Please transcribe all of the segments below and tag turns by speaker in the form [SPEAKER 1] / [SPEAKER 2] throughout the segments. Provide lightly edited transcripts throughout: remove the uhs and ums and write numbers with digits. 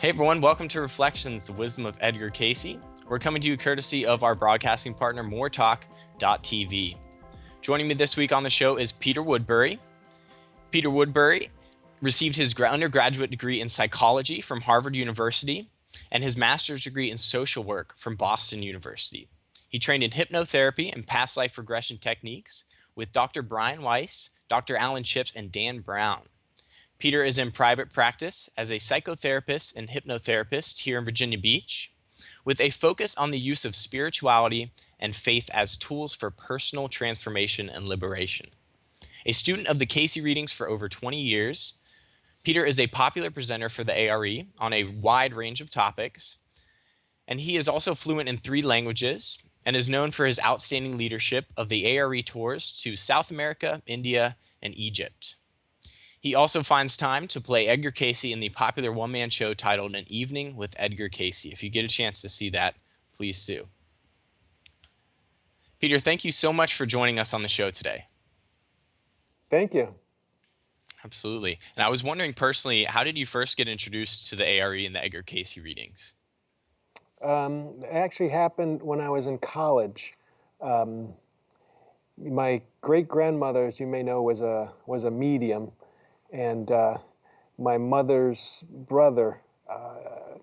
[SPEAKER 1] Hey everyone, welcome to Reflections, the Wisdom of Edgar Cayce. We're coming to you courtesy of our broadcasting partner, moretalk.tv. Joining me this week on the show is Peter Woodbury. Peter Woodbury received his undergraduate degree in psychology from Harvard University and his master's degree in social work from Boston University. He trained in hypnotherapy and past life regression techniques with Dr. Brian Weiss, Dr. Alan Chips, and Dan Brown. Peter is in private practice as a psychotherapist and hypnotherapist here in Virginia Beach, with a focus on the use of spirituality and faith as tools for personal transformation and liberation. A student of the Cayce readings for over 20 years, Peter is a popular presenter for the ARE on a wide range of topics, and he is also fluent in 3 languages and is known for his outstanding leadership of the ARE tours to South America, India, and Egypt. He also finds time to play Edgar Cayce in the popular one-man show titled An Evening with Edgar Cayce. If you get a chance to see that, please do. Peter, thank you so much for joining us on the show today.
[SPEAKER 2] Thank you.
[SPEAKER 1] Absolutely. And I was wondering personally, how did you first get introduced to the ARE and the Edgar Cayce readings?
[SPEAKER 2] It actually happened when I was in college. My great-grandmother, as you may know, was a medium, and my mother's brother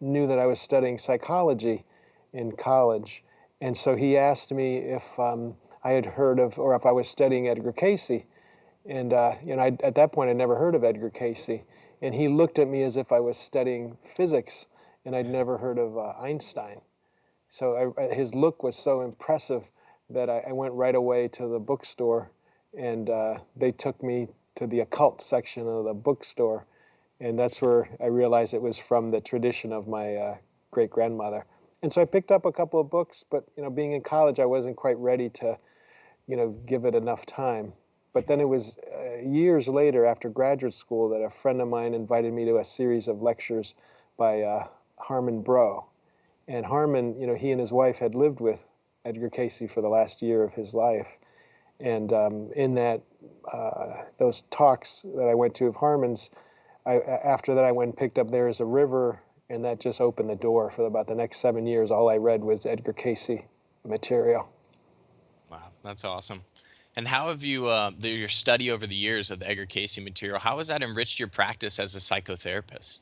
[SPEAKER 2] knew that I was studying psychology in college, and so he asked me if I had heard of, or if I was studying Edgar Cayce. And at that point, I'd never heard of Edgar Cayce, and he looked at me as if I was studying physics, and I'd never heard of Einstein. So his look was so impressive that I went right away to the bookstore, and they took me to the occult section of the bookstore, and that's where I realized it was from the tradition of my great-grandmother. And so I picked up a couple of books, but being in college, I wasn't quite ready to give it enough time. But then it was years later, after graduate school, that a friend of mine invited me to a series of lectures by Harmon Brough. And Harmon, he and his wife had lived with Edgar Cayce for the last year of his life. And in those talks that I went to of Harmon's, after that I went and picked up There Is a River, and that just opened the door for about the next 7 years. All I read was Edgar Cayce material.
[SPEAKER 1] Wow, that's awesome. And how have you, your study over the years of the Edgar Cayce material, how has that enriched your practice as a psychotherapist?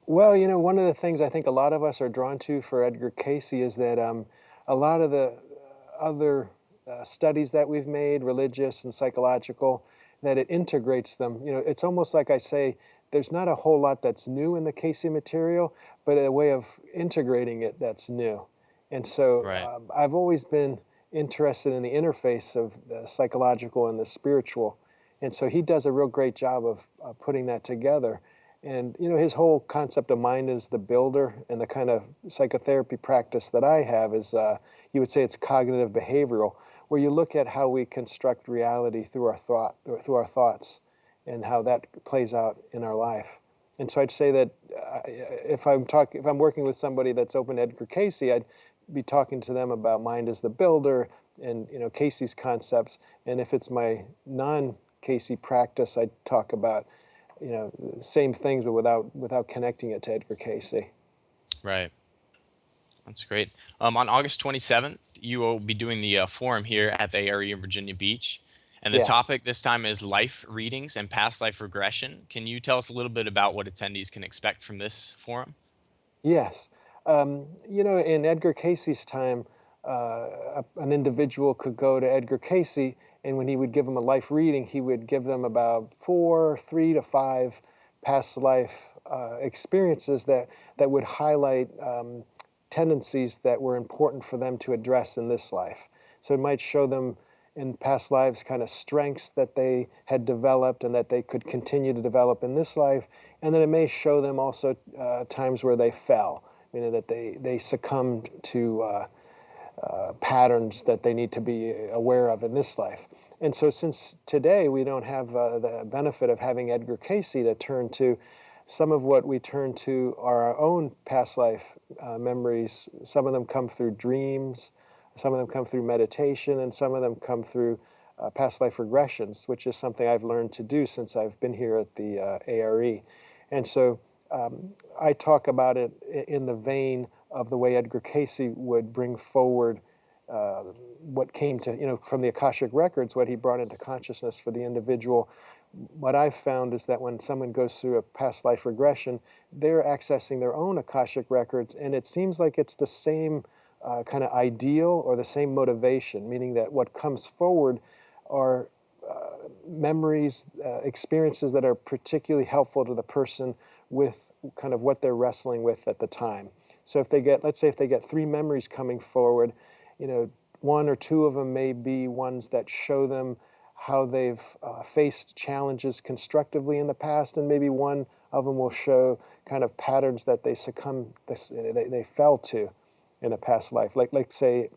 [SPEAKER 2] Well, one of the things I think a lot of us are drawn to for Edgar Cayce is that a lot of the other studies that we've made, religious and psychological, that it integrates them. It's almost like I say, there's not a whole lot that's new in the Cayce material, but a way of integrating it that's new. And so
[SPEAKER 1] Right.
[SPEAKER 2] I've always been interested in the interface of the psychological and the spiritual. And so he does a real great job of putting that together. And his whole concept of mind as the builder, and the kind of psychotherapy practice that I have is, you would say, it's cognitive behavioral, where you look at how we construct reality through our thoughts, and how that plays out in our life. And so I'd say that if I'm working with somebody that's open to Edgar Cayce, I'd be talking to them about mind as the builder and Cayce's concepts. And if it's my non-Cayce practice, I'd talk about same things, but without connecting it to Edgar Cayce.
[SPEAKER 1] Right. That's great. On August 27th, you will be doing the forum here at the ARE in Virginia Beach. And the
[SPEAKER 2] Yes.
[SPEAKER 1] topic this time is life readings and past life regression. Can you tell us a little bit about what attendees can expect from this forum?
[SPEAKER 2] Yes. In Edgar Cayce's time, an individual could go to Edgar Cayce, and when he would give them a life reading, he would give them about 3 to 5 past life experiences that would highlight tendencies that were important for them to address in this life. So it might show them in past lives kind of strengths that they had developed and that they could continue to develop in this life. And then it may show them also times where they fell, that they succumbed to patterns that they need to be aware of in this life. And so since today we don't have the benefit of having Edgar Cayce to turn to, some of what we turn to are our own past life memories. Some of them come through dreams, some of them come through meditation, and some of them come through past life regressions, which is something I've learned to do since I've been here at the ARE. And so I talk about it in the vein of the way Edgar Cayce would bring forward what came to, from the Akashic records, what he brought into consciousness for the individual. What I've found is that when someone goes through a past life regression, they're accessing their own Akashic records, and it seems like it's the same kind of ideal or the same motivation, meaning that what comes forward are memories, experiences that are particularly helpful to the person with kind of what they're wrestling with at the time. So if they get, let's say if they get 3 memories coming forward, 1 or 2 of them may be ones that show them how they've faced challenges constructively in the past, and maybe 1 of them will show kind of patterns that they fell to in a past life. Like say,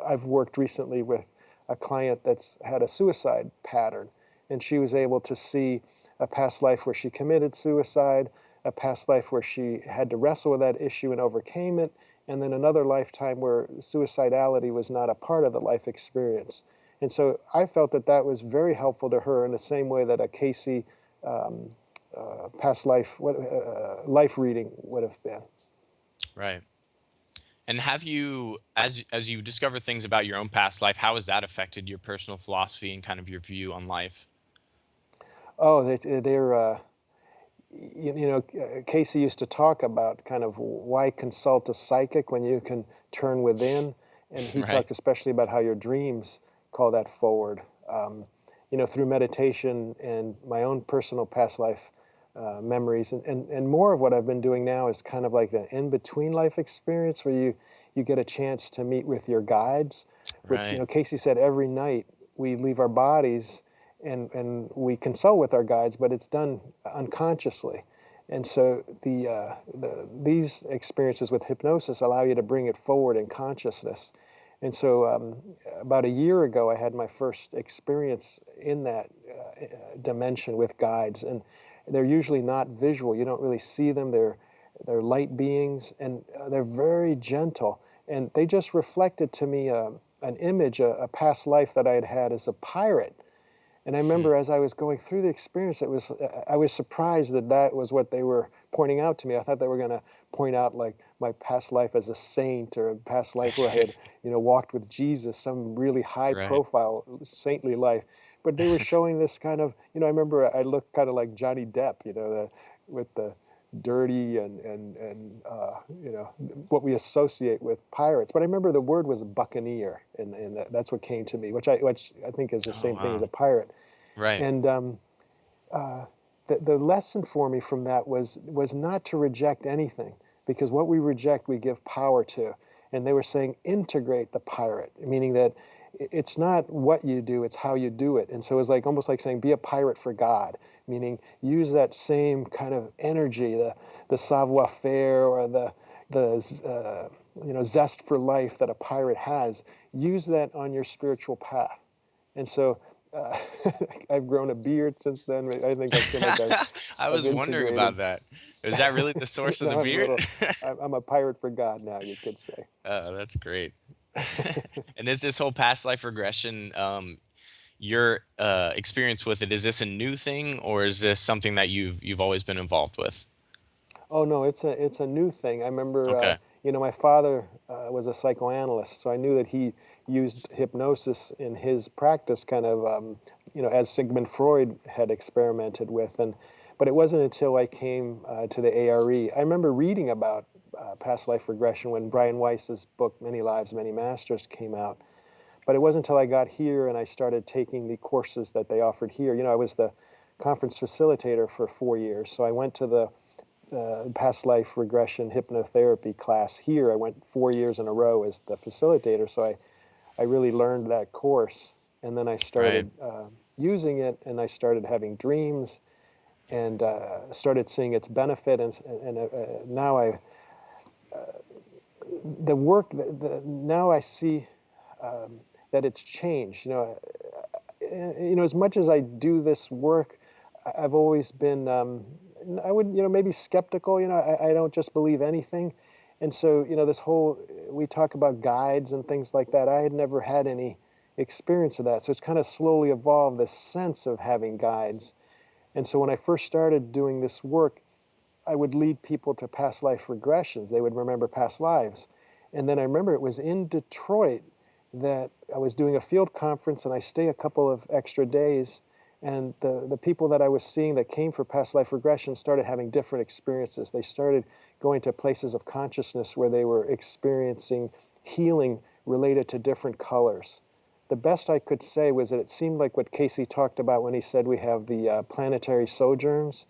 [SPEAKER 2] I've worked recently with a client that's had a suicide pattern, and she was able to see a past life where she committed suicide, a past life where she had to wrestle with that issue and overcame it, and then another lifetime where suicidality was not a part of the life experience. And so I felt that that was very helpful to her in the same way that a Cayce past life life reading would have been.
[SPEAKER 1] Right. And have you, as you discover things about your own past life, how has that affected your personal philosophy and kind of your view on life?
[SPEAKER 2] Oh, they're Cayce used to talk about kind of why consult a psychic when you can turn within, and he
[SPEAKER 1] Right.
[SPEAKER 2] talked especially about how your dreams call that forward. Through meditation and my own personal past life memories, and more of what I've been doing now is kind of like the in-between life experience where you get a chance to meet with your guides, which,
[SPEAKER 1] Right.
[SPEAKER 2] Cayce said every night we leave our bodies and we consult with our guides, but it's done unconsciously. And so these experiences with hypnosis allow you to bring it forward in consciousness. And so about a year ago, I had my first experience in that dimension with guides. And they're usually not visual. You don't really see them. They're light beings, and they're very gentle. And they just reflected to me an image, a past life that I had had as a pirate. And I
[SPEAKER 1] Hmm.
[SPEAKER 2] remember as I was going through the experience, I was surprised that that was what they were pointing out to me. I thought they were going to point out like my past life as a saint, or a past life where I had, walked with Jesus, some really high
[SPEAKER 1] Right.
[SPEAKER 2] profile saintly life. But they were showing this kind of, I remember I looked kind of like Johnny Depp, with the dirty and what we associate with pirates. But I remember the word was buccaneer, and that's what came to me, which I think is the
[SPEAKER 1] Oh,
[SPEAKER 2] same thing as
[SPEAKER 1] wow.
[SPEAKER 2] a pirate.
[SPEAKER 1] Right.
[SPEAKER 2] And uh, the lesson for me from that was not to reject anything, because what we reject we give power to. And they were saying integrate the pirate, meaning that it's not what you do, it's how you do it. And so it was like almost like saying be a pirate for God, meaning use that same kind of energy, the savoir faire, or the zest for life that a pirate has. Use that on your spiritual path. And so uh, I've grown a beard since then. I think I feel like
[SPEAKER 1] I
[SPEAKER 2] I've
[SPEAKER 1] was wondering
[SPEAKER 2] integrated.
[SPEAKER 1] about that. Is that really the source of the
[SPEAKER 2] Now
[SPEAKER 1] beard?
[SPEAKER 2] I'm a pirate for God now, you could say.
[SPEAKER 1] Oh, that's great. And is this whole past life regression, your experience with it, is this a new thing, or is this something that you've always been involved with?
[SPEAKER 2] Oh no, it's a new thing. I remember,
[SPEAKER 1] Okay.
[SPEAKER 2] my father was a psychoanalyst, so I knew that he used hypnosis in his practice, kind of, as Sigmund Freud had experimented with. But it wasn't until I came to the ARE. I remember reading about past life regression when Brian Weiss's book Many Lives, Many Masters came out. But it wasn't until I got here and I started taking the courses that they offered here. I was the conference facilitator for 4 years, so I went to the past life regression hypnotherapy class here. I went 4 years in a row as the facilitator, so I really learned that course. And then I
[SPEAKER 1] Right.
[SPEAKER 2] started using it, and I started having dreams, and started seeing its benefit. And now the work, now I see that it's changed. As much as I do this work, I've always been, I would, maybe skeptical. I don't just believe anything. And so, this whole, we talk about guides and things like that. I had never had any experience of that. So it's kind of slowly evolved this sense of having guides. And so when I first started doing this work, I would lead people to past life regressions. They would remember past lives. And then I remember it was in Detroit that I was doing a field conference, and I stay a couple of extra days. And the people that I was seeing that came for past life regression started having different experiences. They started going to places of consciousness where they were experiencing healing related to different colors. The best I could say was that it seemed like what Cayce talked about when he said we have the planetary sojourns.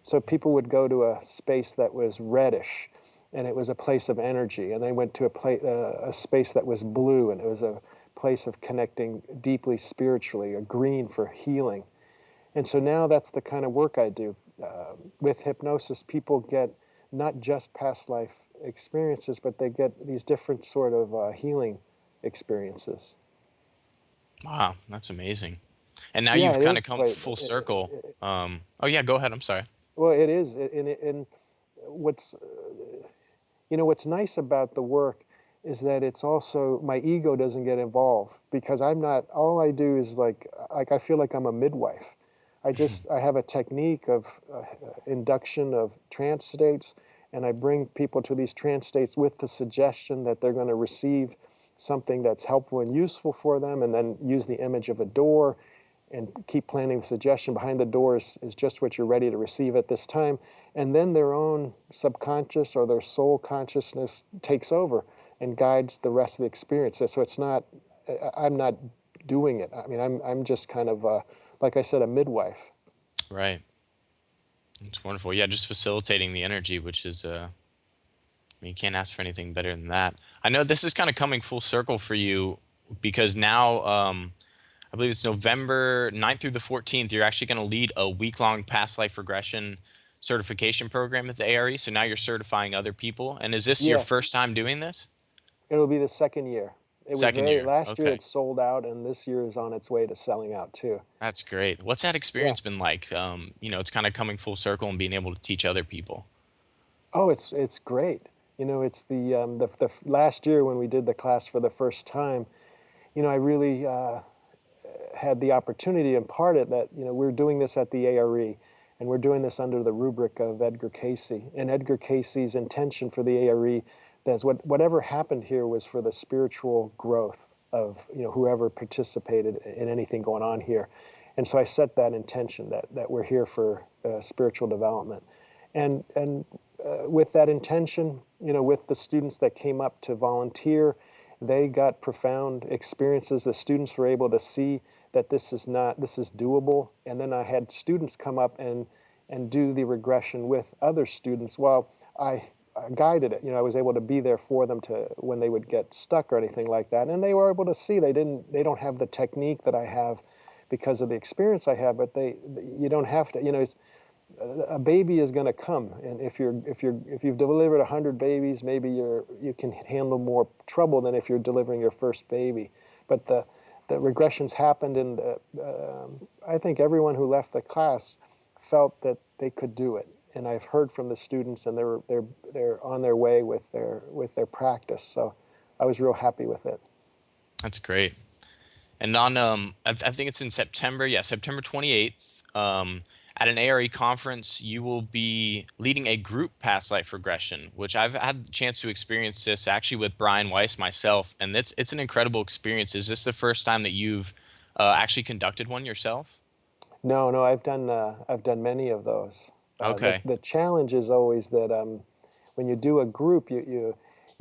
[SPEAKER 2] So people would go to a space that was reddish, and it was a place of energy. And they went to a space that was blue, and it was a place of connecting deeply spiritually, a green for healing. And so now that's the kind of work I do. With hypnosis, people get not just past life experiences, but they get these different sort of healing experiences.
[SPEAKER 1] Wow, that's amazing. And now
[SPEAKER 2] Yeah,
[SPEAKER 1] you've
[SPEAKER 2] it
[SPEAKER 1] kind of
[SPEAKER 2] is
[SPEAKER 1] come
[SPEAKER 2] quite.
[SPEAKER 1] full circle. Oh yeah, go ahead. I'm sorry.
[SPEAKER 2] Well, it is. And what's what's nice about the work is that it's also my ego doesn't get involved because I'm not. All I do is like I feel like I'm a midwife. I have a technique of induction of trance states, and I bring people to these trance states with the suggestion that they're going to receive something that's helpful and useful for them, and then use the image of a door and keep planting the suggestion behind the door is just what you're ready to receive at this time. And then their own subconscious or their soul consciousness takes over and guides the rest of the experience. So it's not, I'm not doing it. I mean, I'm just kind of, like I said, a midwife.
[SPEAKER 1] Right. It's wonderful. Yeah, just facilitating the energy, which is I mean, you can't ask for anything better than that. I know this is kind of coming full circle for you because now I believe it's November 9th through the 14th. You're actually going to lead a week-long past life regression certification program at the ARE. So now you're certifying other people. And is this your
[SPEAKER 2] Yes,
[SPEAKER 1] first time doing this?
[SPEAKER 2] it'll be the second year. It was
[SPEAKER 1] Second
[SPEAKER 2] very,
[SPEAKER 1] year.
[SPEAKER 2] last year
[SPEAKER 1] Okay.
[SPEAKER 2] it sold out, and this year is on its way to selling out too.
[SPEAKER 1] That's great. What's that
[SPEAKER 2] Yeah.
[SPEAKER 1] experience been like? It's kind of coming full circle and being able to teach other people.
[SPEAKER 2] Oh, it's great. It's the last year when we did the class for the first time. I really had the opportunity to impart it that we're doing this at the ARE, and we're doing this under the rubric of Edgar Cayce. And Edgar Cayce's intention for the ARE, that's whatever happened here was for the spiritual growth of whoever participated in anything going on here. And so I set that intention that we're here for spiritual development, and with that intention, with the students that came up to volunteer, they got profound experiences. The students were able to see that this is doable. And then I had students come up and do the regression with other students while I guided it. I was able to be there for them to when they would get stuck or anything like that. And they were able to see they don't have the technique that I have because of the experience I have, but you don't have to, a baby is going to come, and if you've delivered 100 babies, maybe you can handle more trouble than if you're delivering your first baby. But the regressions happened, and I think everyone who left the class felt that they could do it. And I've heard from the students, and they're on their way with their practice. So I was real happy with it.
[SPEAKER 1] That's great. And on I think it's in September. Yeah, September 28th. At an ARE conference, you will be leading a group past life regression, which I've had the chance to experience this actually with Brian Weiss myself, and it's an incredible experience. Is this the first time that you've actually conducted one yourself?
[SPEAKER 2] No, no, I've done many of those. The
[SPEAKER 1] Okay.
[SPEAKER 2] the challenge is always that when you do a group, you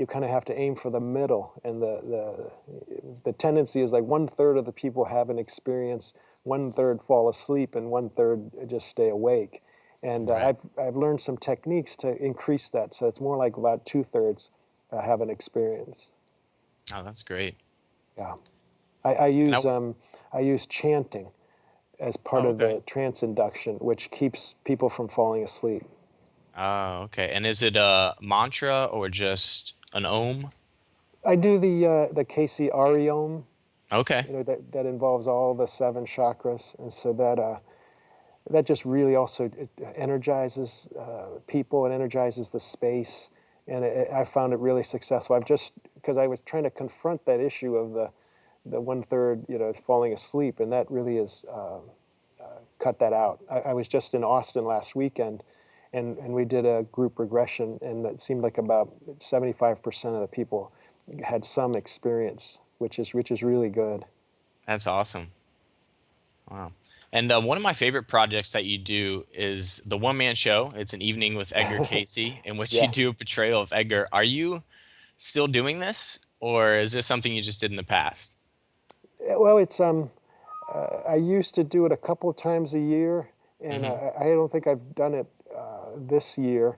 [SPEAKER 2] kind of have to aim for the middle, and the tendency is like 1/3 of the people have an experience, 1/3 fall asleep, and 1/3 just stay awake. And
[SPEAKER 1] Right.
[SPEAKER 2] I've learned some techniques to increase that, so it's more like about 2/3 have an experience.
[SPEAKER 1] Oh, that's great.
[SPEAKER 2] Yeah, I, I use
[SPEAKER 1] Now,
[SPEAKER 2] um, I use chanting as part
[SPEAKER 1] oh,
[SPEAKER 2] of
[SPEAKER 1] okay.
[SPEAKER 2] the trance induction, which keeps people from falling asleep.
[SPEAKER 1] Oh, okay. And is it a mantra or just an ohm?
[SPEAKER 2] I do the Cayce Ariom,
[SPEAKER 1] Okay.
[SPEAKER 2] that involves all the seven chakras, and so that just really also it energizes people and energizes the space, and I found it really successful. I've just because I was trying to confront that issue of the 1/3 falling asleep, and that really is cut that out. I was just in Austin last weekend, and we did a group regression, and it seemed like about 75% of the people had some experience, which is really good.
[SPEAKER 1] That's awesome. Wow. And one of my favorite projects that you do is the one man show. It's an evening with Edgar Cayce, in which you do
[SPEAKER 2] Yes.
[SPEAKER 1] a portrayal of Edgar. Are you still doing this, or is this something you just did in the past?
[SPEAKER 2] Well, it's I used to do it a couple of times a year, and
[SPEAKER 1] Hmm.
[SPEAKER 2] I don't think I've done it this year.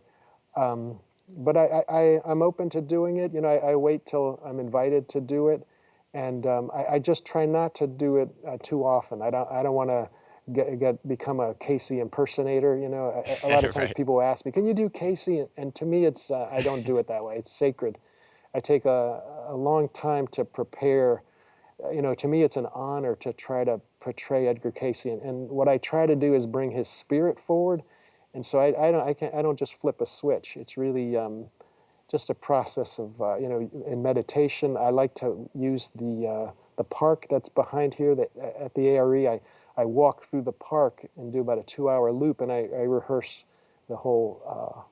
[SPEAKER 2] Um, but I'm open to doing it. I wait till I'm invited to do it, and I just try not to do it too often. I don't want to become a Casey impersonator. A lot of times
[SPEAKER 1] Right.
[SPEAKER 2] people ask me, "Can you do Casey?" And to me, it's I don't do it that way. It's sacred. I take a long time to prepare. To me, it's an honor to try to portray Edgar Cayce, and what I try to do is bring his spirit forward. And so I don't just flip a switch. It's really just a process of in meditation. I like to use the park that's behind here. That at the ARE, I walk through the park and do about a 2-hour loop, and I rehearse the whole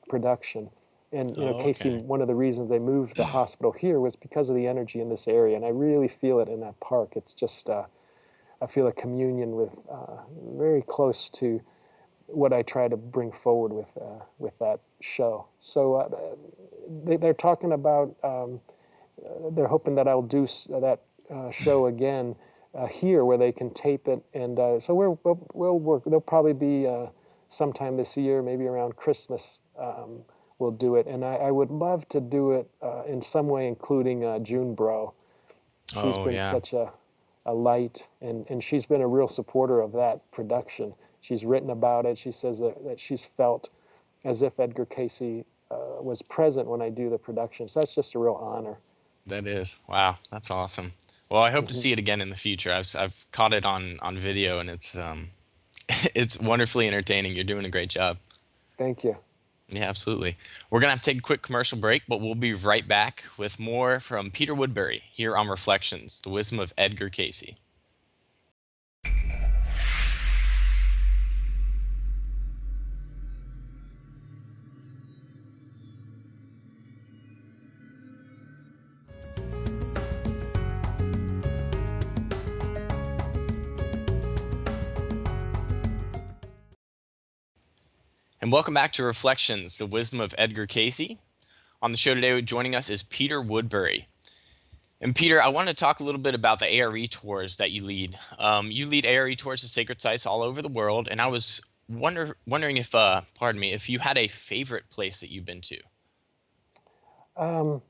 [SPEAKER 2] production. And
[SPEAKER 1] Oh,
[SPEAKER 2] Casey,
[SPEAKER 1] okay.
[SPEAKER 2] one of the reasons they moved the hospital here was because of the energy in this area, and I really feel it in that park. It's just I feel a communion with very close to what I try to bring forward with that show. So they're talking about they're hoping that I'll do that show again here where they can tape it, and so we'll work. There'll probably be sometime this year, maybe around Christmas. We'll do it, and I would love to do it in some way, including June Bro. She's
[SPEAKER 1] Oh,
[SPEAKER 2] been
[SPEAKER 1] yeah.
[SPEAKER 2] such a light, and she's been a real supporter of that production. She's written about it. She says that she's felt as if Edgar Cayce was present when I do the production. So that's just a real honor.
[SPEAKER 1] That is. Wow, that's awesome. Well, I hope to
[SPEAKER 2] Hmm.
[SPEAKER 1] see it again in the future. I've caught it on video, and it's it's wonderfully entertaining. You're doing a great job.
[SPEAKER 2] Thank you.
[SPEAKER 1] Yeah, absolutely. We're gonna have to take a quick commercial break, but we'll be right back with more from Peter Woodbury here on Reflections, the wisdom of Edgar Cayce. And welcome back to Reflections, the wisdom of Edgar Cayce. On the show today, joining us is Peter Woodbury. And Peter, I want to talk a little bit about the ARE tours that you lead. You lead ARE tours to sacred sites all over the world, and I was wondering if, pardon me, if you had a favorite place that you've been to.
[SPEAKER 2] Um,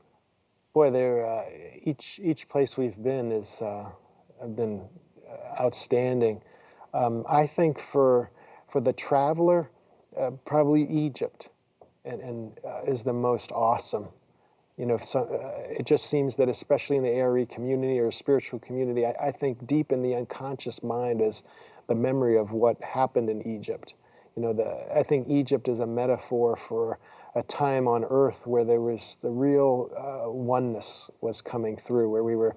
[SPEAKER 2] Boy, there each place we've been is have been outstanding. I think for the traveler, probably Egypt, and is the most awesome. So, it just seems that especially in the ARE community or spiritual community, I think deep in the unconscious mind is the memory of what happened in Egypt. I think Egypt is a metaphor for a time on earth where there was the real oneness was coming through, where we were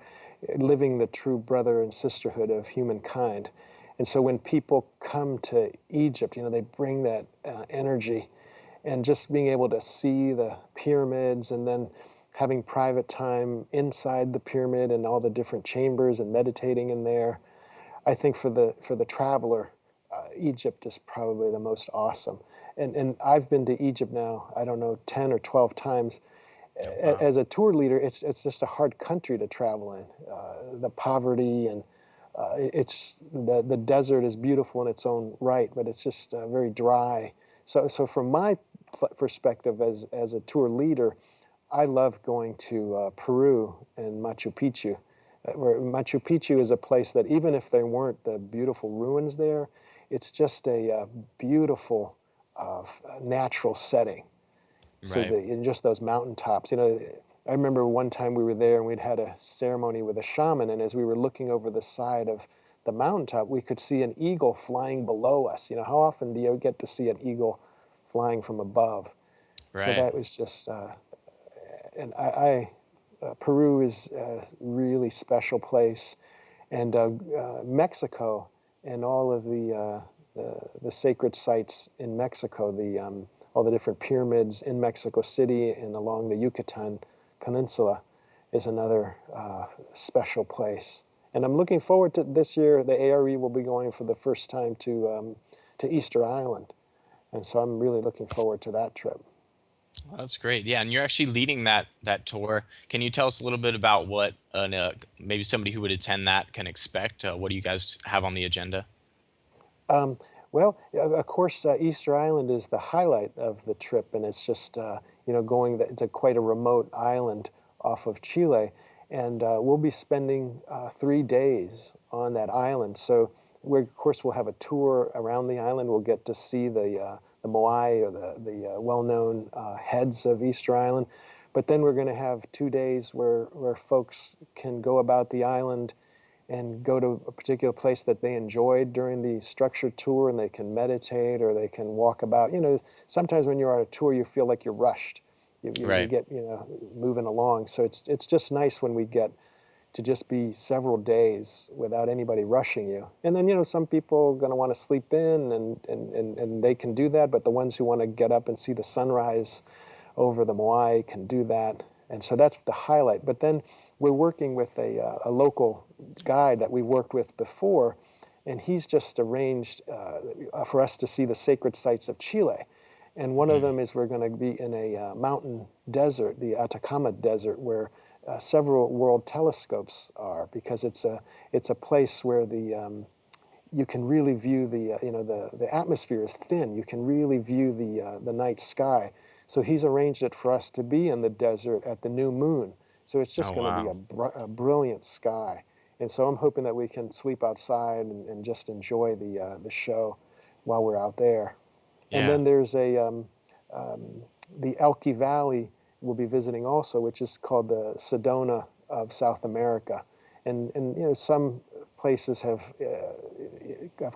[SPEAKER 2] living the true brother and sisterhood of humankind. And so when people come to Egypt, they bring that energy, and just being able to see the pyramids and then having private time inside the pyramid and all the different chambers and meditating in there. I think for the traveler, Egypt is probably the most awesome. And I've been to Egypt now, I don't know, 10 or 12 times.
[SPEAKER 1] Oh, wow.
[SPEAKER 2] As a tour leader, it's just a hard country to travel in. The poverty and it's the desert is beautiful in its own right, but it's just very dry. So from my perspective as a tour leader, I love going to Peru and Machu Picchu. Where Machu Picchu is a place that even if there weren't the beautiful ruins there, it's just a beautiful natural setting. So
[SPEAKER 1] Right.
[SPEAKER 2] in just those mountaintops, I remember one time we were there and we'd had a ceremony with a shaman, and as we were looking over the side of the mountaintop, we could see an eagle flying below us. How often do you get to see an eagle flying from above? So
[SPEAKER 1] Right.
[SPEAKER 2] that was just, and Peru is a really special place, and Mexico and all of the sacred sites in Mexico, all the different pyramids in Mexico City and along the Yucatan Peninsula is another special place. And I'm looking forward to this year. The ARE will be going for the first time to Easter Island, and so I'm really looking forward to that trip.
[SPEAKER 1] Well, that's great. Yeah, and you're actually leading that tour. Can you tell us a little bit about what maybe somebody who would attend that can expect? What do you guys have on the agenda?
[SPEAKER 2] Um, well, of course, Easter Island is the highlight of the trip, and it's just going. It's quite a remote island off of Chile, and we'll be spending 3 days on that island. So, of course, we'll have a tour around the island. We'll get to see the moai, or the well-known heads of Easter Island. But then we're going to have 2 days where folks can go about the island and go to a particular place that they enjoyed during the structured tour, and they can meditate or they can walk about. Sometimes when you're on a tour, you feel like you're rushed. You
[SPEAKER 1] Right.
[SPEAKER 2] get moving along. So it's just nice when we get to just be several days without anybody rushing you. And then some people are going to want to sleep in, and they can do that. But the ones who want to get up and see the sunrise over the Moai can do that. And so that's the highlight. But then we're working with a local guide that we worked with before, and he's just arranged for us to see the sacred sites of Chile. And one of
[SPEAKER 1] Mm.
[SPEAKER 2] them is we're going to be in a mountain desert, the Atacama Desert, where several world telescopes are, because it's a place where you can really view the atmosphere is thin. You can really view the night sky. So he's arranged it for us to be in the desert at the new moon. So it's
[SPEAKER 1] Oh,
[SPEAKER 2] just going to be
[SPEAKER 1] wow.
[SPEAKER 2] a brilliant sky. And so I'm hoping that we can sleep outside and just enjoy the show while we're out there. And
[SPEAKER 1] Yeah.
[SPEAKER 2] then there's um, the Elqui Valley we'll be visiting also, which is called the Sedona of South America. And some places have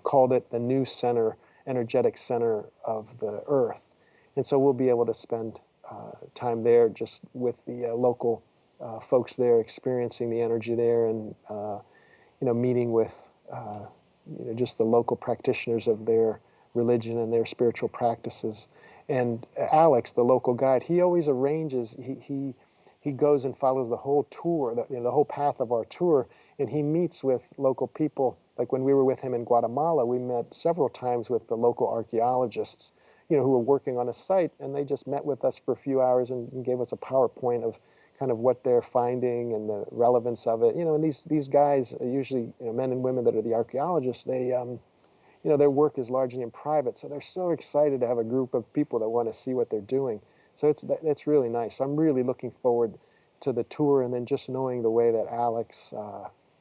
[SPEAKER 2] called it the new center, energetic center of the earth. And so we'll be able to spend time there just with the local folks there, experiencing the energy there, and meeting with just the local practitioners of their religion and their spiritual practices. And Alex, the local guide, he always arranges. He goes and follows the whole tour, the whole path of our tour, and he meets with local people. Like when we were with him in Guatemala, we met several times with the local archaeologists, who were working on a site, and they just met with us for a few hours and gave us a PowerPoint of kind of what they're finding and the relevance of it. And these guys are usually men and women that are the archaeologists. Their work is largely in private, so they're so excited to have a group of people that want to see what they're doing. So it's really nice. I'm really looking forward to the tour, and then just knowing the way that Alex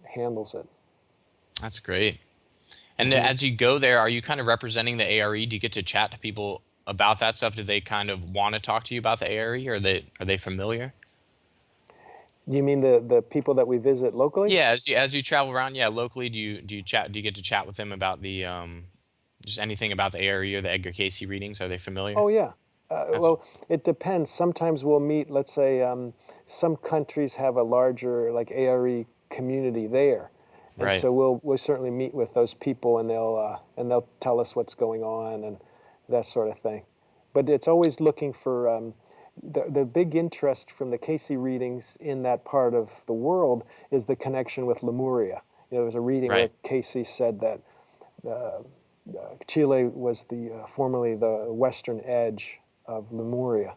[SPEAKER 2] handles it.
[SPEAKER 1] That's great. And
[SPEAKER 2] Hmm.
[SPEAKER 1] as you go there, are you kind of representing the ARE? Do you get to chat to people about that stuff? Do they kind of want to talk to you about the ARE? Or are they familiar?
[SPEAKER 2] You mean the people that we visit locally?
[SPEAKER 1] Yeah, as you travel around, yeah, locally, do you get to chat with them about the just anything about the ARE or the Edgar Cayce readings? Are they familiar?
[SPEAKER 2] Oh, yeah.
[SPEAKER 1] That's
[SPEAKER 2] Well,
[SPEAKER 1] awesome.
[SPEAKER 2] it depends. Sometimes we'll meet, let's say, some countries have a larger, like, ARE community there. And
[SPEAKER 1] Right.
[SPEAKER 2] so we'll certainly meet with those people, and they'll tell us what's going on and that sort of thing. But it's always looking for the big interest from the Casey readings in that part of the world is the connection with Lemuria. There was a reading where
[SPEAKER 1] Right.
[SPEAKER 2] Casey said that uh, Chile was formerly the western edge of Lemuria.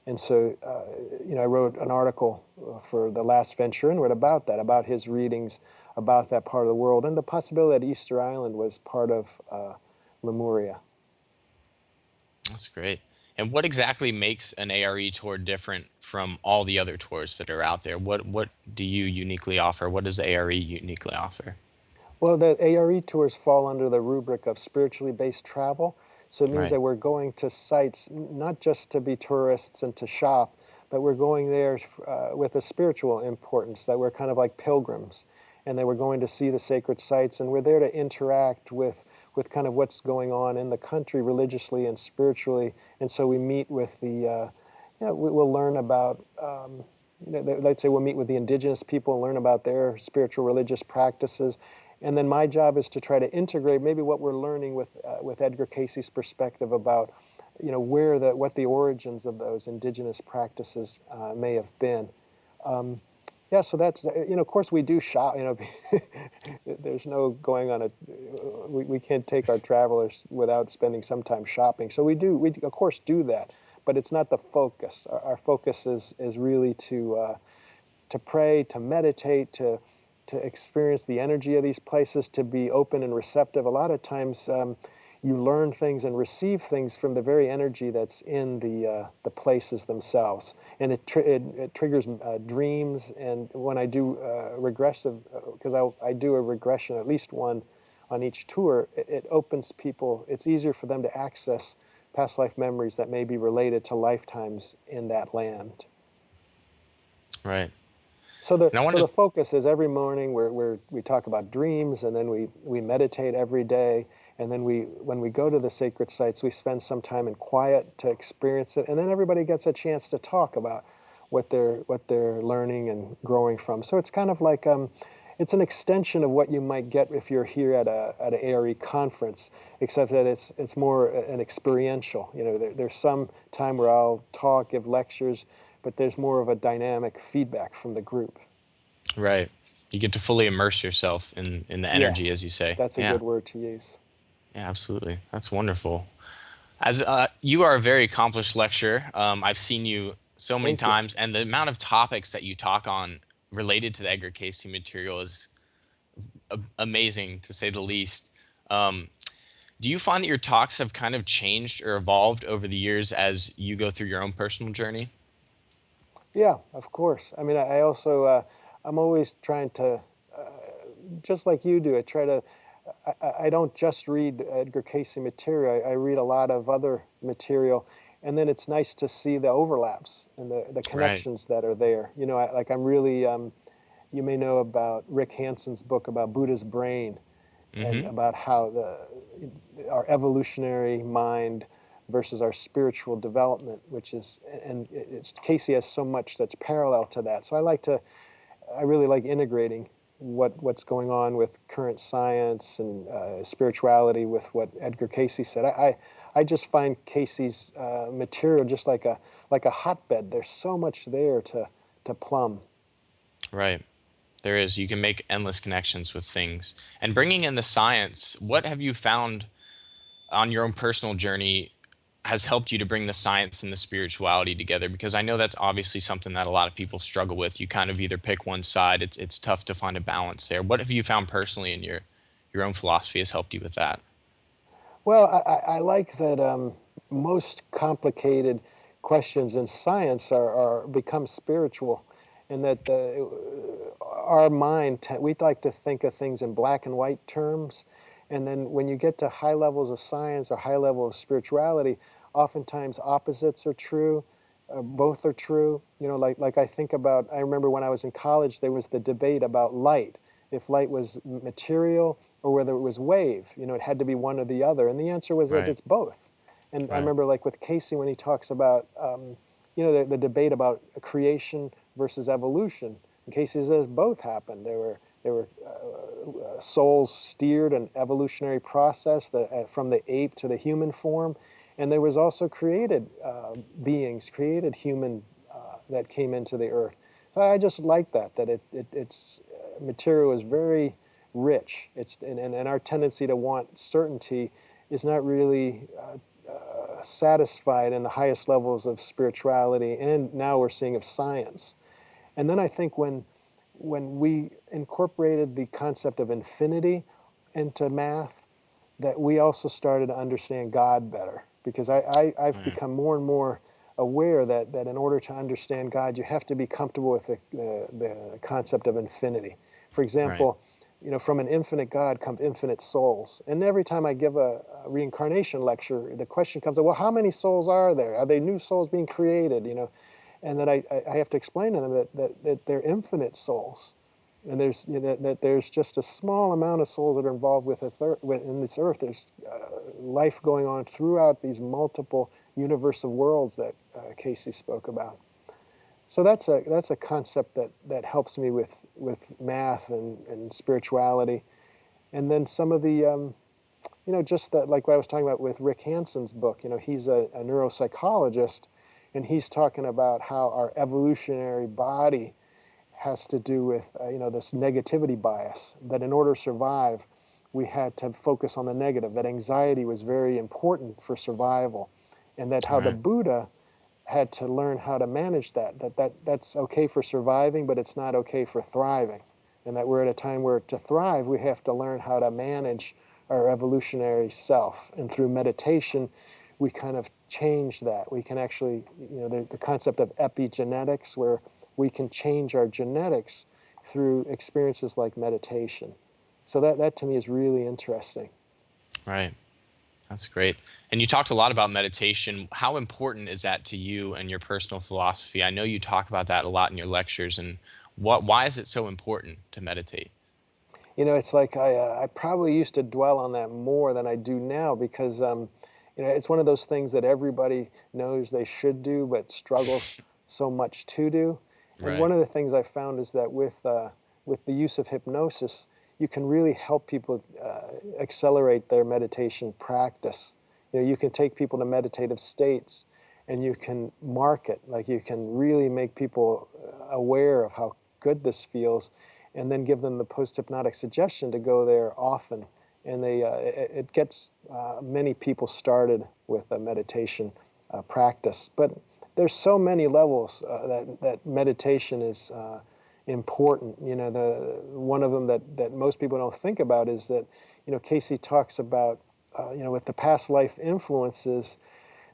[SPEAKER 2] And so, I wrote an article for the last venture inward about that, about his readings about that part of the world, and the possibility that Easter Island was part of Lemuria.
[SPEAKER 1] That's great. And what exactly makes an ARE tour different from all the other tours that are out there? What do you uniquely offer? What does the ARE uniquely offer?
[SPEAKER 2] Well, the ARE tours fall under the rubric of spiritually based travel. So it means
[SPEAKER 1] Right.
[SPEAKER 2] that we're going to sites not just to be tourists and to shop, but we're going there with a spiritual importance, that we're kind of like pilgrims, and that we're going to see the sacred sites, and we're there to interact with kind of what's going on in the country religiously and spiritually. And so we meet with we'll learn about. Let's say we'll meet with the indigenous people and learn about their spiritual religious practices, and then my job is to try to integrate maybe what we're learning with Edgar Cayce's perspective about what the origins of those indigenous practices may have been. Yeah, so that's, of course we do shop, there's no going on we can't take our travelers without spending some time shopping. So we of course do that, but it's not the focus. Our focus is really to pray, to meditate, to experience the energy of these places, to be open and receptive. A lot of times you learn things and receive things from the very energy that's in the places themselves, and it triggers dreams. And when I do regressive, because I do a regression, at least one on each tour, it opens people. It's easier for them to access past life memories that may be related to lifetimes in that land.
[SPEAKER 1] Right.
[SPEAKER 2] So
[SPEAKER 1] And I
[SPEAKER 2] the
[SPEAKER 1] wanted
[SPEAKER 2] focus is every morning we talk about dreams, and then we meditate every day, and then when we go to the sacred sites, we spend some time in quiet to experience it, and then everybody gets a chance to talk about what they're learning and growing from. So it's kind of like it's an extension of what you might get if you're here at an ARE conference, except that it's more an experiential. There's some time where I'll talk, give lectures, but there's more of a dynamic feedback from the group.
[SPEAKER 1] right. You get to fully immerse yourself in the energy,
[SPEAKER 2] Yes,
[SPEAKER 1] as you say.
[SPEAKER 2] that's a
[SPEAKER 1] Yeah.
[SPEAKER 2] good word to use.
[SPEAKER 1] Yeah, absolutely. That's wonderful. As you are a very accomplished lecturer, I've seen you so many
[SPEAKER 2] Thank you.
[SPEAKER 1] times, and the amount of topics that you talk on related to the Edgar Cayce material is amazing, to say the least. Um, do you find that your talks have kind of changed or evolved over the years as you go through your own personal journey?
[SPEAKER 2] Yeah, of course. I mean, I also, I'm always trying to, just like you do, I don't just read Edgar Cayce material. I read a lot of other material, and then it's nice to see the overlaps and the
[SPEAKER 1] Right.
[SPEAKER 2] connections that are there. I'm really, you may know about Rick Hanson's book about Buddha's brain, and
[SPEAKER 1] Mm-hmm.
[SPEAKER 2] about how our evolutionary mind versus our spiritual development, and Casey has so much that's parallel to that. So I really like integrating what's going on with current science and spirituality with what Edgar Cayce said. I just find Casey's material just like a hotbed. There's so much there to plumb.
[SPEAKER 1] Right. There is. You can make endless connections with things. And bringing in the science, what have you found on your own personal journey has helped you to bring the science and the spirituality together? Because I know that's obviously something that a lot of people struggle with. You kind of either pick one side. It's tough to find a balance there. What have you found personally in your own philosophy has helped you with that?
[SPEAKER 2] Well, I like that most complicated questions in science are become spiritual, and that our mind we'd like to think of things in black and white terms, and then when you get to high levels of science or high level of spirituality, oftentimes opposites are true. Both are true. Like I remember when I was in college, there was the debate about light, if light was material or whether it was wave. It had to be one or the other. And the answer was that
[SPEAKER 1] Right.
[SPEAKER 2] it's both. And I
[SPEAKER 1] Right.
[SPEAKER 2] remember like with Casey when he talks about, the debate about creation versus evolution. And Casey says both happened. There were souls steered an evolutionary process from the ape to the human form. And there was also created beings, created human that came into the earth. So I just like that it's material is very rich. And our tendency to want certainty is not really satisfied in the highest levels of spirituality, and now we're seeing of science. And then I think when we incorporated the concept of infinity into math, that we also started to understand God better. Because I've
[SPEAKER 1] Right.
[SPEAKER 2] become more and more aware that in order to understand God, you have to be comfortable with the concept of infinity. For
[SPEAKER 1] Right.
[SPEAKER 2] example, from an infinite God comes infinite souls. And every time I give a reincarnation lecture, the question comes up, well, how many souls are there? Are they new souls being created? And then I have to explain to them that they're infinite souls. And that there's just a small amount of souls that are involved in this earth. There's life going on throughout these multiple universe of worlds that Casey spoke about. So that's a concept that helps me with math and spirituality. And then some of the just that, like what I was talking about with Rick Hanson's book. He's a neuropsychologist, and he's talking about how our evolutionary body has to do with, this negativity bias, that in order to survive, we had to focus on the negative, that anxiety was very important for survival, and that how the
[SPEAKER 1] Right.
[SPEAKER 2] Buddha had to learn how to manage that's okay for surviving, but it's not okay for thriving. And that we're at a time where to thrive, we have to learn how to manage our evolutionary self. And through meditation, we kind of change that. We can actually, the concept of epigenetics, where we can change our genetics through experiences like meditation. So that to me is really interesting.
[SPEAKER 1] Right. That's great. And you talked a lot about meditation. How important is that to you and your personal philosophy? I know you talk about that a lot in your lectures. And why is it so important to meditate?
[SPEAKER 2] It's like I probably used to dwell on that more than I do now because, it's one of those things that everybody knows they should do but struggles so much to do. And
[SPEAKER 1] Right.
[SPEAKER 2] one of the things I found is that with the use of hypnosis, you can really help people accelerate their meditation practice. You can take people to meditative states and you can mark it, like you can really make people aware of how good this feels, and then give them the post-hypnotic suggestion to go there often. And it gets many people started with a meditation practice. But there's so many levels that meditation is important. One of them that most people don't think about is that, Cayce talks about, with the past life influences,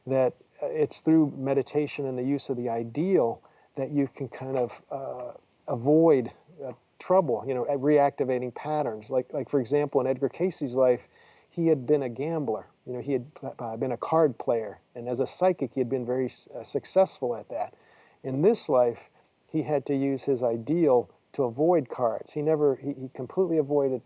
[SPEAKER 2] that it's through meditation and the use of the ideal that you can kind of avoid trouble, reactivating patterns. Like for example, in Edgar Cayce's life, he had been a gambler. He had been a card player, and as a psychic, he had been very successful at that. In this life, he had to use his ideal to avoid cards. He completely avoided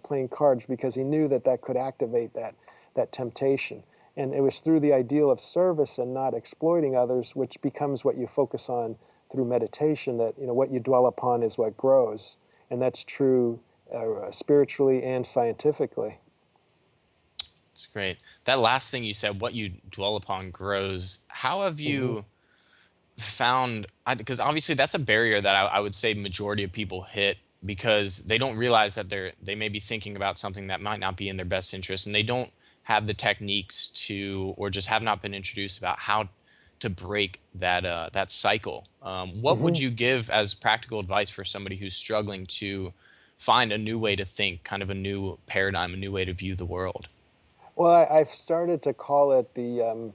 [SPEAKER 2] playing cards because he knew that could activate that temptation. And it was through the ideal of service and not exploiting others, which becomes what you focus on through meditation, that what you dwell upon is what grows. And that's true spiritually and scientifically.
[SPEAKER 1] That's great. That last thing you said, what you dwell upon grows. How have
[SPEAKER 2] Hmm.
[SPEAKER 1] you found, because obviously that's a barrier that I would say majority of people hit because they don't realize that they may be thinking about something that might not be in their best interest, and they don't have the techniques to, or just have not been introduced about how to break that cycle. What would
[SPEAKER 2] Hmm.
[SPEAKER 1] you give as practical advice for somebody who's struggling to find a new way to think, kind of a new paradigm, a new way to view the world?
[SPEAKER 2] Well, I've started to call it the,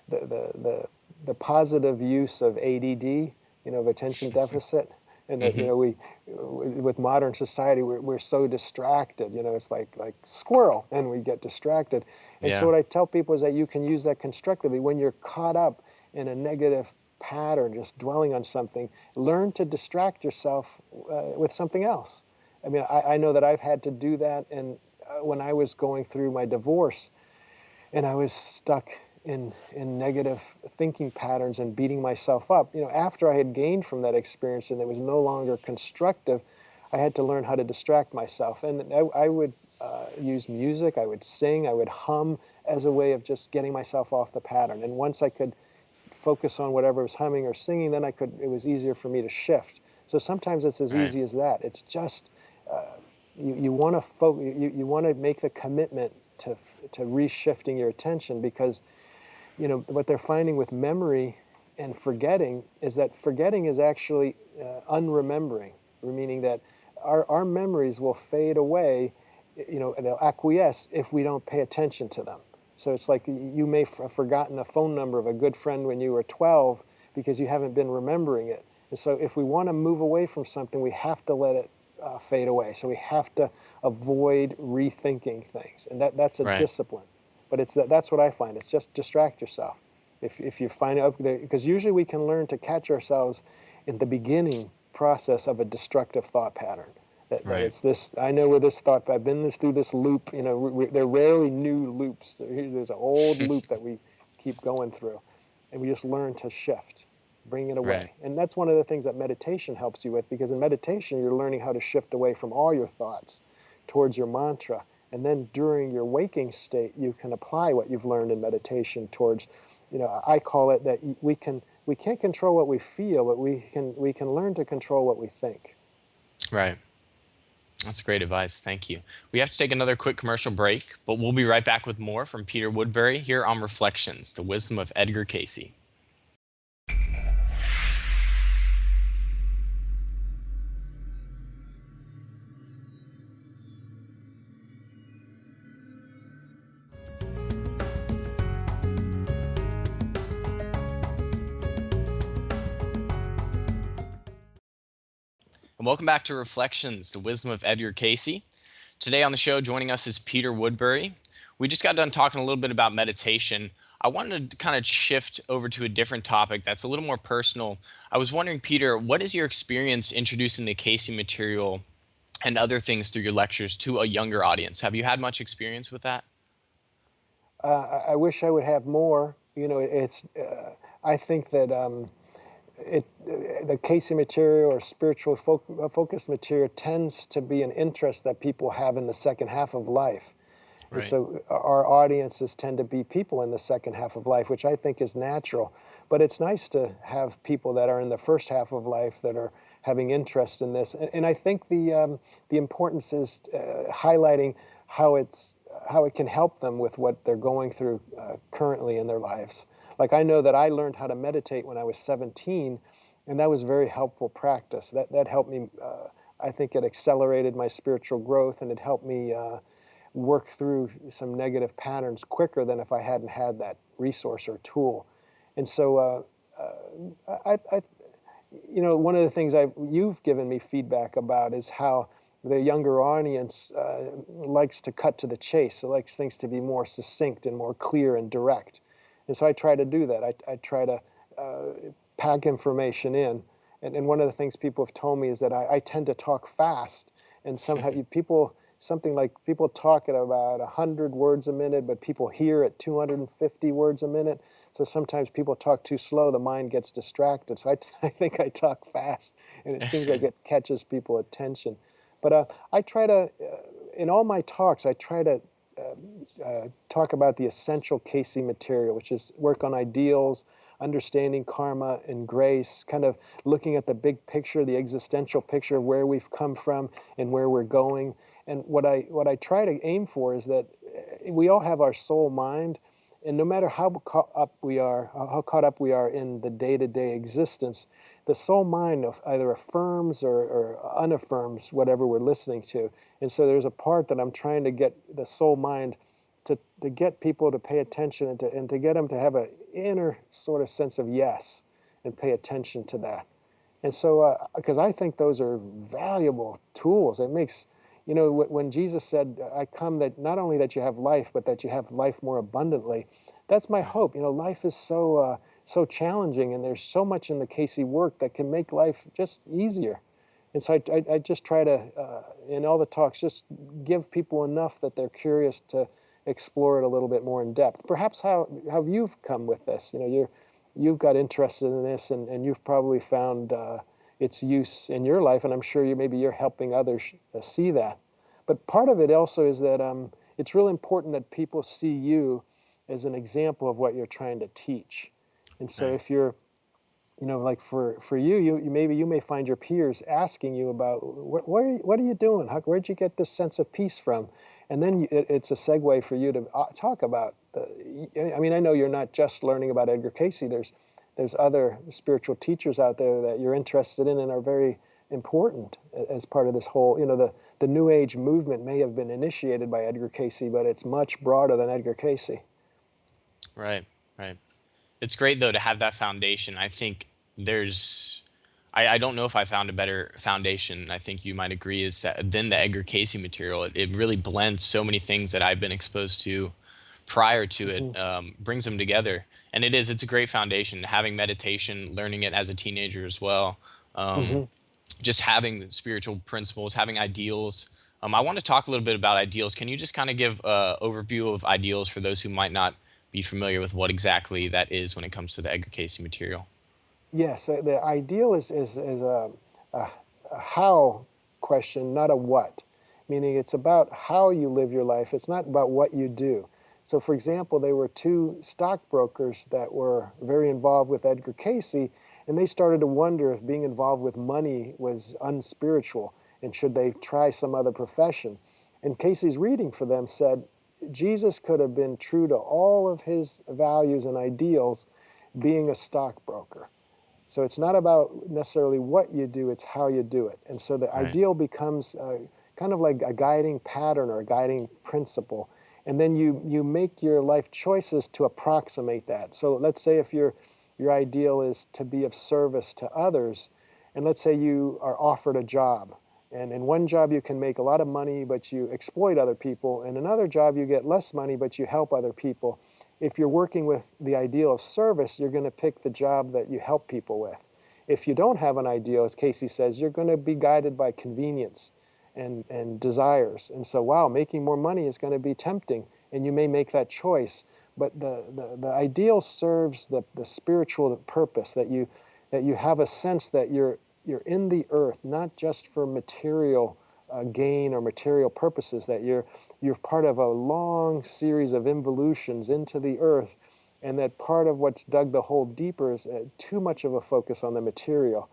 [SPEAKER 2] the, the, the positive use of ADD, of attention deficit. And that,
[SPEAKER 1] Hmm.
[SPEAKER 2] with modern society, we're so distracted. It's like squirrel, and we get distracted. And so
[SPEAKER 1] Yeah.
[SPEAKER 2] what I tell people is that you can use that constructively when you're caught up in a negative pattern, just dwelling on something. Learn to distract yourself with something else. I mean, I know that I've had to do that, and when I was going through my divorce, and I was stuck in negative thinking patterns and beating myself up. After I had gained from that experience and it was no longer constructive, I had to learn how to distract myself. And I would use music, I would sing, I would hum as a way of just getting myself off the pattern. And once I could focus on whatever was humming or singing, then it was easier for me to shift. So sometimes it's as
[SPEAKER 1] Right.
[SPEAKER 2] easy as that. It's just you want to you want to make the commitment to reshifting your attention, because what they're finding with memory and forgetting is that forgetting is actually unremembering, meaning that our memories will fade away, and they'll acquiesce if we don't pay attention to them. So it's like you may have forgotten a phone number of a good friend when you were 12 because you haven't been remembering it. And so if we want to move away from something, we have to let it fade away. So we have to avoid rethinking things, and that's a
[SPEAKER 1] Right.
[SPEAKER 2] discipline. But that's what I find. It's just distract yourself. If you find out, because usually we can learn to catch ourselves in the beginning process of a destructive thought pattern. That
[SPEAKER 1] Right.
[SPEAKER 2] it's this. I know where this thought. I've been through this loop. They're rarely new loops. There's an old loop that we keep going through, and we just learn to shift, bring it
[SPEAKER 1] Right.
[SPEAKER 2] away. And that's one of the things that meditation helps you with, because in meditation you're learning how to shift away from all your thoughts towards your mantra, And then during your waking state, you can apply what you've learned in meditation towards, I call it that we can't control what we feel, but we can learn to control what we think.
[SPEAKER 1] Right. That's great advice. Thank you. We have to take another quick commercial break, but we'll be right back with more from Peter Woodbury here on Reflections, the Wisdom of Edgar Cayce. And welcome back to Reflections, the Wisdom of Edgar Cayce. Today on the show, joining us is Peter Woodbury. We just got done talking a little bit about meditation. I wanted to kind of shift over to a different topic that's a little more personal. I was wondering, Peter, what is your experience introducing the Cayce material and other things through your lectures to a younger audience? Have you had much experience with that?
[SPEAKER 2] I wish I would have more. I think that the Cayce material or spiritual focused material tends to be an interest that people have in the second half of life. And
[SPEAKER 1] Right.
[SPEAKER 2] so our audiences tend to be people in the second half of life, which I think is natural. But it's nice to have people that are in the first half of life that are having interest in this. And I think the importance is highlighting how it can help them with what they're going through currently in their lives. Like I know that I learned how to meditate when I was 17, and that was very helpful practice. That helped me. I think it accelerated my spiritual growth, and it helped me work through some negative patterns quicker than if I hadn't had that resource or tool. And so, one of the things you've given me feedback about is how the younger audience likes to cut to the chase. It likes things to be more succinct and more clear and direct. And so I try to do that. I try to pack information in. And one of the things people have told me is that I tend to talk fast. And somehow people talk at about 100 words a minute, but people hear at 250 words a minute. So sometimes people talk too slow, the mind gets distracted. So I think I talk fast, and it seems like it catches people's attention. But I try to, in all my talks, I try to talk about the essential Cayce material, which is work on ideals, understanding karma and grace, kind of looking at the big picture, the existential picture of where we've come from and where we're going. And what I try to aim for is that we all have our soul mind, and no matter how caught up we are in the day-to-day existence, the soul mind either affirms or unaffirms whatever we're listening to. And so there's a part that I'm trying to get the soul mind to get people to pay attention and to get them to have an inner sort of sense of yes and pay attention to that. And so, because I think those are valuable tools. It makes, when Jesus said, I come that not only that you have life, but that you have life more abundantly, that's my hope. Life is so challenging, and there's so much in the Cayce work that can make life just easier. And so I just try to, in all the talks, just give people enough that they're curious to explore it a little bit more in depth. Perhaps how you've come with this. You've got interested in this, and you've probably found its use in your life, and I'm sure maybe you're helping others see that. But part of it also is that it's really important that people see you as an example of what you're trying to teach. And so
[SPEAKER 1] Right.
[SPEAKER 2] if you're, like for you maybe you may find your peers asking you about what are you doing? Where'd you get this sense of peace from? And then it's a segue for you to talk about. I know you're not just learning about Edgar Cayce. There's other spiritual teachers out there that you're interested in and are very important as part of this whole. The New Age movement may have been initiated by Edgar Cayce, but it's much broader than Edgar Cayce.
[SPEAKER 1] Right. Right. It's great though to have that foundation. I think I don't know if I found a better foundation. I think you might agree is that than the Edgar Cayce material. It really blends so many things that I've been exposed to prior to
[SPEAKER 2] Mm-hmm.
[SPEAKER 1] it, brings them together, and it's a great foundation. Having meditation, learning it as a teenager as well, um,
[SPEAKER 2] Mm-hmm.
[SPEAKER 1] just having spiritual principles, having ideals. I want to talk a little bit about ideals. Can you just kind of give an overview of ideals for those who might not be familiar with what exactly that is when it comes to the Edgar Cayce material?
[SPEAKER 2] Yes, the ideal is a how question, not a what. meaning it's about how you live your life. It's not about what you do. So, for example, there were two stockbrokers that were very involved with Edgar Cayce, and they started to wonder if being involved with money was unspiritual, and should they try some other profession. And Cayce's reading for them said Jesus could have been true to all of his values and ideals being a stockbroker. So it's not about necessarily what you do, it's how you do it. And so the
[SPEAKER 1] Right.
[SPEAKER 2] ideal becomes kind of like a guiding pattern or a guiding principle. And then you make your life choices to approximate that. So let's say if your ideal is to be of service to others, and let's say you are offered a job. And in one job you can make a lot of money, but you exploit other people. In another job you get less money, but you help other people. If you're working with the ideal of service, you're going to pick the job that you help people with. If you don't have an ideal, as Cayce says, you're going to be guided by convenience and desires. And so, wow, making more money is going to be tempting, and you may make that choice. But the ideal serves the spiritual purpose, that you have a sense that you're in the earth, not just for material gain or material purposes, that you're part of a long series of involutions into the earth, and that part of what's dug the hole deeper is too much of a focus on the material.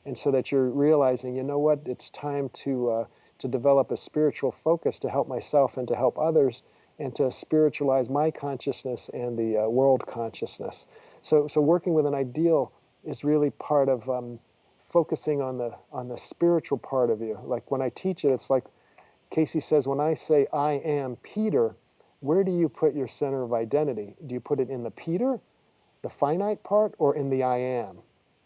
[SPEAKER 2] And so that you're realizing, you know what, it's time to develop a spiritual focus to help myself and to help others, and to spiritualize my consciousness and the world consciousness. So working with an ideal is really part of focusing on the spiritual part of you. Like when I teach it, it's like Cayce says, when I say I am Peter, where do you put your center of identity? Do you put it in the Peter, the finite part, or in the I am,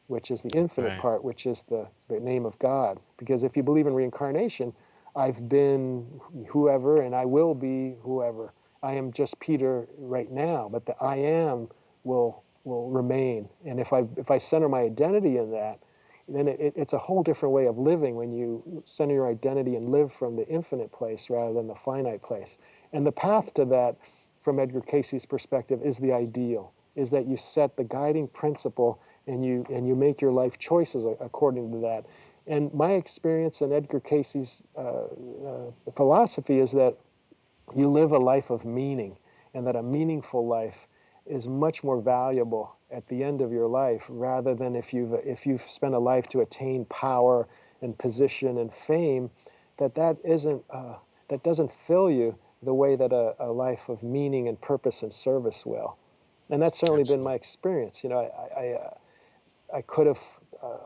[SPEAKER 2] which is the infinite
[SPEAKER 1] Right.
[SPEAKER 2] part, which is the name of God? Because if you believe in reincarnation, I've been whoever and I will be whoever. I am just Peter right now, but the I am will remain. And if I center my identity in that, then it's a whole different way of living when you center your identity and live from the infinite place rather than the finite place. And the path to that, from Edgar Cayce's perspective, is the ideal, is that you set the guiding principle and you make your life choices according to that. And my experience in Edgar Cayce's philosophy is that you live a life of meaning, and that a meaningful life is much more valuable at the end of your life, rather than if you've spent a life to attain power and position and fame, that doesn't fill you the way that a life of meaning and purpose and service will. And that's certainly been my
[SPEAKER 1] Absolutely.
[SPEAKER 2] experience. You know, I could have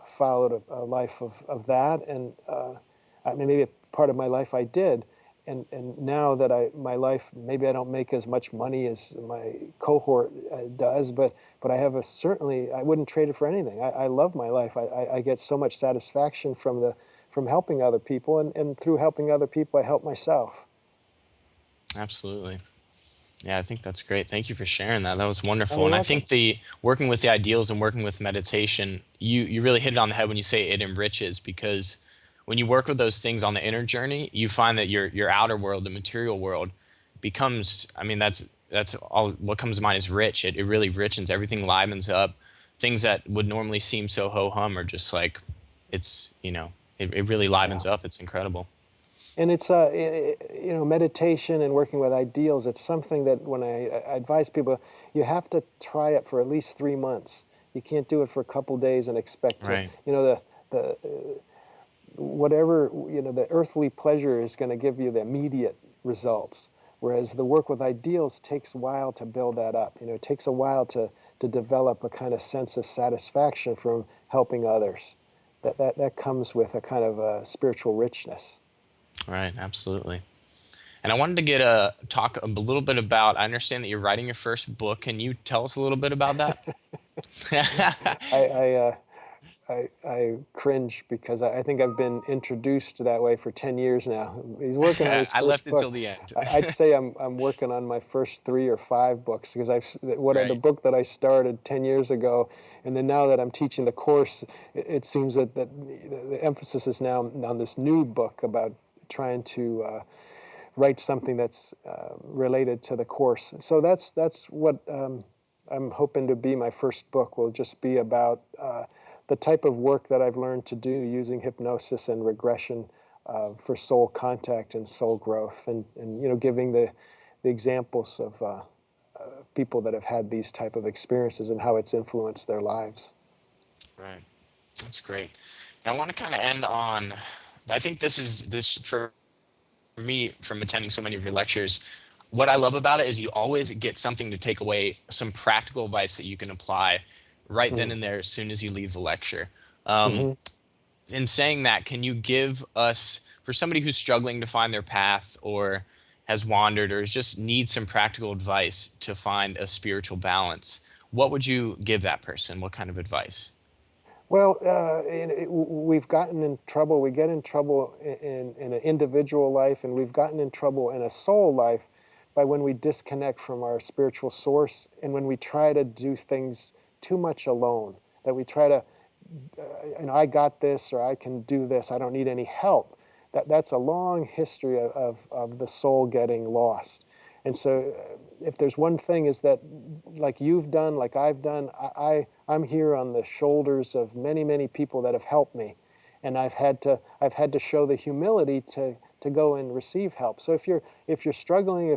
[SPEAKER 2] followed a life of that, and I mean, maybe a part of my life I did, and now that my life, maybe I don't make as much money as my cohort does, but I have certainly, I wouldn't trade it for anything. I love my life. I get so much satisfaction from helping other people, and through helping other people, I help myself.
[SPEAKER 1] Absolutely. Yeah, I think that's great. Thank you for sharing that. That was
[SPEAKER 2] Oh,
[SPEAKER 1] wonderful.
[SPEAKER 2] you're
[SPEAKER 1] And I
[SPEAKER 2] welcome.
[SPEAKER 1] think the working with the ideals and working with meditation, you really hit it on the head when you say it enriches, because when you work with those things on the inner journey, you find that your outer world, the material world, becomes, I mean, that's all what comes to mind is rich. It really richens, everything livens up. Things that would normally seem so ho hum are just like it's, it really
[SPEAKER 2] Yeah.
[SPEAKER 1] livens up. It's incredible.
[SPEAKER 2] And it's, you know, meditation and working with ideals. It's something that when I advise people, you have to try it for at least 3 months. You can't do it for a couple days and expect to,
[SPEAKER 1] Right.
[SPEAKER 2] you know, the whatever, you know, the earthly pleasure is going to give you the immediate results. Whereas the work with ideals takes a while to build that up. You know, it takes a while to develop a kind of sense of satisfaction from helping others. That comes with a kind of a spiritual richness.
[SPEAKER 1] Right. Absolutely. And I wanted to get a talk a little bit about. I understand that you're writing your first book. Can you tell us a little bit about that?
[SPEAKER 2] I, I, uh, I cringe because I think I've been introduced that way for 10 years now. He's working on his
[SPEAKER 1] I left
[SPEAKER 2] first
[SPEAKER 1] it till
[SPEAKER 2] book.
[SPEAKER 1] the end.
[SPEAKER 2] I'd say I'm working on my first 3 or 5 books, because the
[SPEAKER 1] Right.
[SPEAKER 2] book that I started 10 years ago, and then now that I'm teaching the course, it seems that the emphasis is now on this new book about trying to write something that's related to the course. So that's what I'm hoping to be. My first book will just be about the type of work that I've learned to do using hypnosis and regression for soul contact and soul growth, and giving the examples of people that have had these type of experiences and how it's influenced their lives.
[SPEAKER 1] Right. That's great. And I want to kind of end on, I think this for me from attending so many of your lectures, what I love about it is you always get something to take away, some practical advice that you can apply right then and there as soon as you leave the lecture.
[SPEAKER 2] Mm-hmm.
[SPEAKER 1] In saying that, can you give us, for somebody who's struggling to find their path or has wandered or just needs some practical advice to find a spiritual balance, what would you give that person? What kind of advice?
[SPEAKER 2] Well, we've gotten in trouble. We get in trouble in an individual life, and we've gotten in trouble in a soul life by when we disconnect from our spiritual source and when we try to do things too much alone. That we try to, I got this, or I can do this. I don't need any help. That's a long history of the soul getting lost. And so, if there's one thing is that, like you've done, like I've done, I'm here on the shoulders of many, many people that have helped me, and I've had to show the humility to go and receive help. So if you're struggling,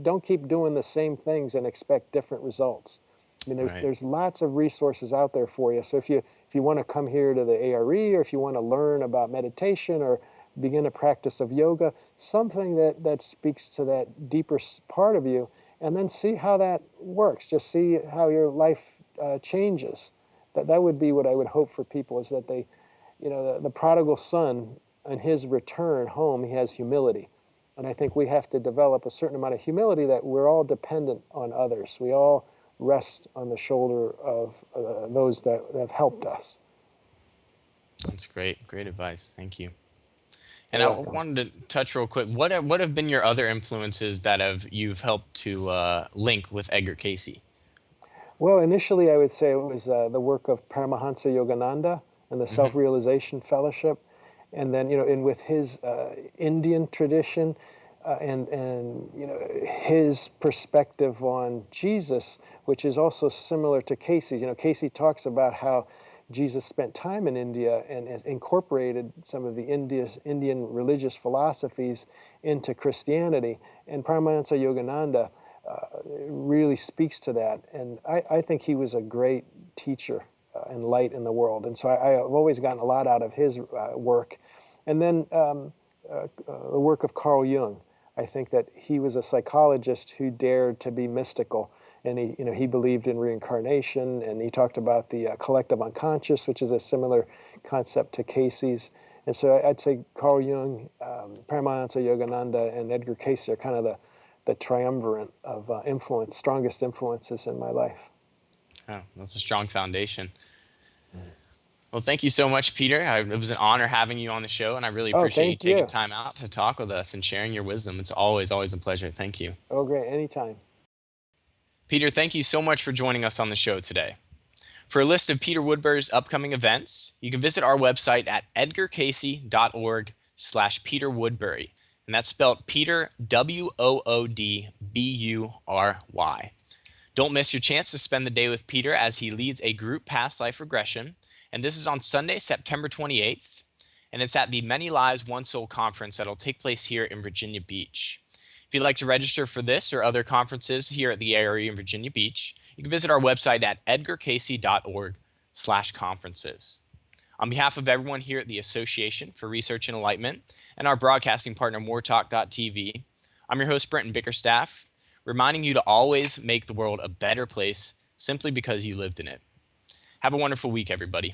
[SPEAKER 2] don't keep doing the same things and expect different results. I mean,
[SPEAKER 1] Right.
[SPEAKER 2] there's lots of resources out there for you. So if you want to come here to the ARE, or if you want to learn about meditation or begin a practice of yoga, something that speaks to that deeper part of you, and then see how that works. Just see how your life changes. That would be what I would hope for people, is that they, the prodigal son, on his return home, he has humility. And I think we have to develop a certain amount of humility, that we're all dependent on others. We all rest on the shoulder of those that have helped us.
[SPEAKER 1] That's great. Great advice. Thank you. And
[SPEAKER 2] You're
[SPEAKER 1] I
[SPEAKER 2] welcome.
[SPEAKER 1] wanted to touch real quick. What have been your other influences that you've helped to link with Edgar Cayce?
[SPEAKER 2] Well, initially I would say it was the work of Paramahansa Yogananda and the
[SPEAKER 1] Hmm.
[SPEAKER 2] Self-Realization Fellowship. And then, in with his Indian tradition, and his perspective on Jesus, which is also similar to Casey's. Casey talks about how Jesus spent time in India and has incorporated some of the Indian religious philosophies into Christianity. And Paramahansa Yogananda really speaks to that. And I think he was a great teacher and light in the world. And so I've always gotten a lot out of his work. And then the work of Carl Jung. I think that he was a psychologist who dared to be mystical, and he believed in reincarnation, and he talked about the collective unconscious, which is a similar concept to Cayce's. And so I'd say Carl Jung, Paramahansa Yogananda, and Edgar Cayce are kind of the triumvirate of strongest influences in my life.
[SPEAKER 1] Oh, that's a strong foundation. Well, thank you so much, Peter. It was an honor having you on the show, and I really
[SPEAKER 2] Oh,
[SPEAKER 1] appreciate you
[SPEAKER 2] thank
[SPEAKER 1] taking
[SPEAKER 2] you.
[SPEAKER 1] time out to talk with us and sharing your wisdom. It's always, always a pleasure. Thank you.
[SPEAKER 2] Oh, great. Anytime.
[SPEAKER 1] Peter, thank you so much for joining us on the show today. For a list of Peter Woodbury's upcoming events, you can visit our website at edgarcayce.org/Peter Woodbury. And that's spelled Peter, Woodbury. Don't miss your chance to spend the day with Peter as he leads a group past life regression. And this is on Sunday, September 28th. And it's at the Many Lives, One Soul conference that'll take place here in Virginia Beach. If you'd like to register for this or other conferences here at the ARE in Virginia Beach, you can visit our website at edgarcayce.org/conferences. On behalf of everyone here at the Association for Research and Enlightenment and our broadcasting partner, moretalk.tv, I'm your host, Brenton Bickerstaff, reminding you to always make the world a better place simply because you lived in it. Have a wonderful week, everybody.